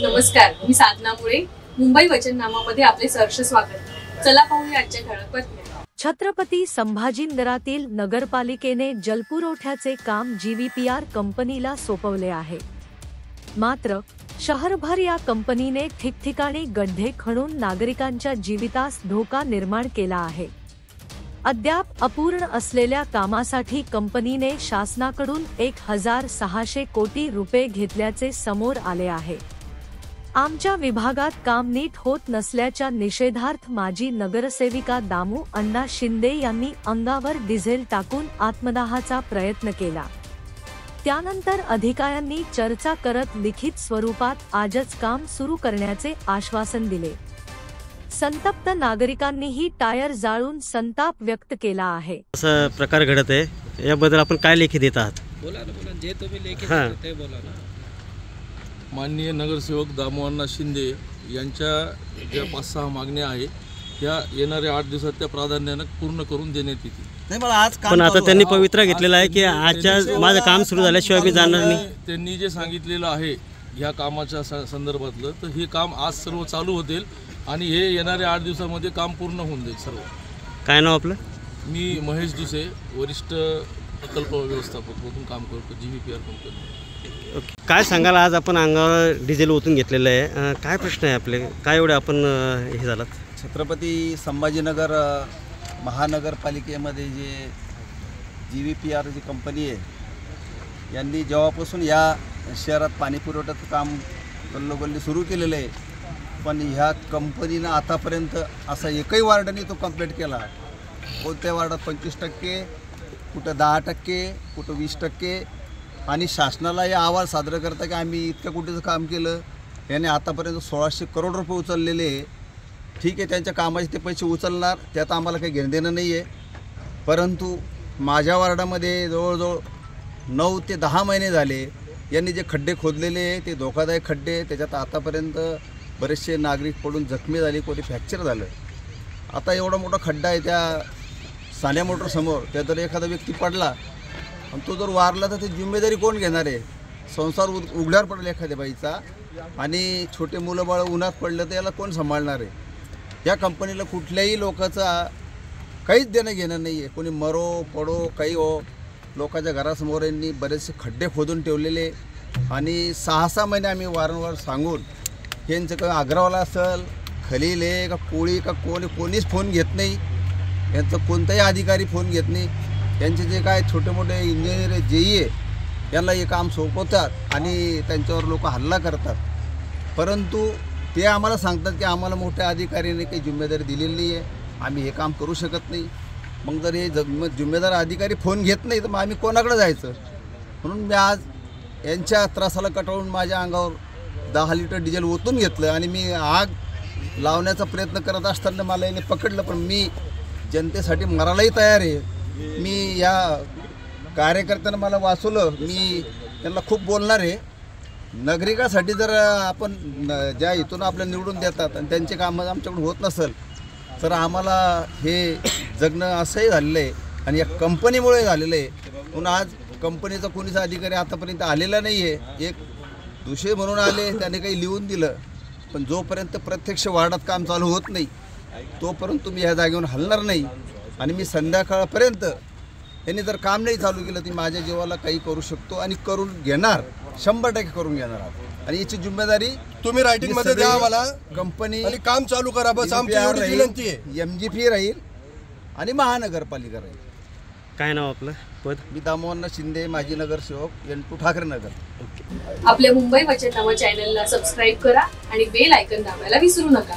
नमस्कार, मी साधना मुळे. मुंबई वचननामामध्ये आपले सहर्ष स्वागत. चला पाहूया आजच्या ठळक बातम्या. छत्रपती संभाजीनगरातील नगरपालिकेने जलपुरवठ्याचे काम जीव्हीपीआर कंपनीला सोपवले आहे. मात्र शहरभर या कंपनीने ठिकठिकाणी गड्डे खणून नागरिकांच्या जीवितास धोका निर्माण केला आहे. अद्याप अपूर्ण असलेल्या कामासाठी कंपनीने शासनाकडून 1600 कोटी रुपये घेतल्याचे समोर आले आहे. आमच्या विभागात काम नीट होत नसल्याच्या निषेधार्थ माजी नगरसेविका दामू अण्णा शिंदे यांनी अंगावर डिझेल टाकून आत्मदाहाचा प्रयत्न केला. त्यानंतर अधिकाऱ्यांनी चर्चा करत लिखित स्वरूपात आजच काम सुरू करण्याचे आश्वासन दिले. संतप्त नागरिकांनीही टायर जाळून संताप व्यक्त केला आहे. असा प्रकार घडत आहे, याबद्दल आपण काय लेखी देत आहात? बोला ना, जे तुम्ही लेखी देता ते बोला ना. माननीय नगरसेवक दामू अण्णा शिंदे यांच्या ज्या 5-6 मागण्या आहेत त्या येणाऱ्या 8 दिवसात त्या प्राधान्याने पूर्ण करून देण्यात येतील. पण आता त्यांनी पवित्रा घेतलेला आहे की आजच्या माझं काम सुरू झाल्याशिवाय मी जाणार नाही. त्यांनी जे सांगितलेलं आहे ह्या कामाच्या संदर्भातलं, तर हे काम आज सर्व चालू होतील आणि हे येणाऱ्या 8 दिवसामध्ये काम पूर्ण होऊन जाईल सर्व. काय नाव आपलं? मी महेश दुसे, वरिष्ठ प्रकल्प व्यवस्थापक म्हणून काम करतो जीव्हीपीआर कंपनी. ओके, काय सांगाल? आज आपण अंगावर डिझेल ओतून घेतलेलं आहे, काय प्रश्न आहे आपले? काय एवढे आपण हे झालात? छत्रपती संभाजीनगर महानगरपालिकेमध्ये जे जीव्हीपीआर जी कंपनी आहे यांनी जेव्हापासून या शहरात पाणी पुरवठ्याचं काम गल्लोगल्ली सुरू केलेलं आहे, पण ह्या कंपनीनं आतापर्यंत असा एकही वार्डाने तो कंप्लीट केला. कोणत्या वार्डात 25%, कुठं 10%, कुठं 20%, आणि शासनाला या अहवाल सादर करता की आम्ही इतक्या कोटीचं काम केलं. याने आतापर्यंत 1600 करोड रुपये उचललेले. ठीक आहे, त्यांच्या कामाचे ते पैसे उचलणार, त्यात आम्हाला काही घेणं देणं नाही आहे. परंतु माझ्या वार्डामध्ये जवळजवळ 9 ते 10 महिने झाले यांनी जे खड्डे खोदलेले ते धोकादायक खड्डे, त्याच्यात आतापर्यंत बरेचसे नागरिक पडून जखमी झाले, कोणी फ्रॅक्चर झालं. आता एवढा मोठा खड्डा आहे त्या सान्या मोटरसमोर, त्या जर एखादा व्यक्ती पडला आणि तो जर वारला तर ती जिम्मेदारी कोण घेणार आहे? संसार उघड्यावर पडला एखाद्या बाईचा, आणि छोटे मुलं बाळं उन्हात पडलं तर याला कोण सांभाळणार आहे? या कंपनीला कुठल्याही लोकांचा काहीच देणं घेणं नाही आहे. कोणी मरो पडो काही हो, लोकांच्या घरासमोर यांनी बरेचसे खड्डे खोदून ठेवलेले. आणि 6-6 महिने आम्ही वारंवार सांगून यांचं काही आग्रावाला असेल, खलील आहे का कोळी का कोणीच फोन घेत नाही. यांचं कोणताही अधिकारी फोन घेत नाही. यांचे जे काय छोटे मोठे इंजिनियर आहे, जेई आहे, यांना हे काम सोपवतात आणि त्यांच्यावर लोक हल्ला करतात. परंतु ते आम्हाला सांगतात की आम्हाला मोठ्या अधिकाऱ्याने काही जिम्मेदारी दिलेली नाही आहे, आम्ही हे काम करू शकत नाही. मग जर हे जिम्मेदार अधिकारी फोन घेत नाही तर मग आम्ही कोणाकडे जायचं? म्हणून मी आज यांच्या त्रासाला कटाळून माझ्या अंगावर 10 लिटर डिझेल ओतून घेतलं आणि मी आग लावण्याचा प्रयत्न करत असताना मला याने पकडलं. पण मी जनतेसाठी मरायलाही तयार आहे. मी या कार्यकर्त्यांना मला वाचवलं, मी त्यांना खूप बोलणार आहे. नागरिकासाठी जर आपण ज्या इथून आपल्याला निवडून देतात आणि त्यांचे कामं आमच्याकडून होत नसेल तर आम्हाला हे जगणं असंही झालेलं आहे आणि या कंपनीमुळे झालेलं आहे. म्हणून आज कंपनीचा कोणीच अधिकारी आतापर्यंत आलेला नाही आहे. एक दुसरे म्हणून आले, त्याने काही लिहून दिलं, पण जोपर्यंत प्रत्यक्ष वार्डात काम चालू होत नाही तोपर्यंत तुम्ही ह्या जागेवरून हलणार नाही. आणि मी संध्याकाळपर्यंत यांनी जर काम नाही चालू केलं तर माझ्या जीवाला काही करू शकतो आणि करून घेणार, 100% करून घेणार. आणि याची जिम्मेदारी तुम्ही रायटिंग मध्ये द्या मला, कंपनी आणि काम चालू करा, बस आमची एवढी विनंती आहे. MGP राहील आणि महानगरपालिका राहील. काय नाव आपलं? पद? मी दामू अण्णा शिंदे, माजी नगरसेवक, N2 ठाकरे नगर. आपल्या मुंबई वचननामा चॅनलला सबस्क्राईब करा आणि बेल आयकॉन दाबायला विसरू नका.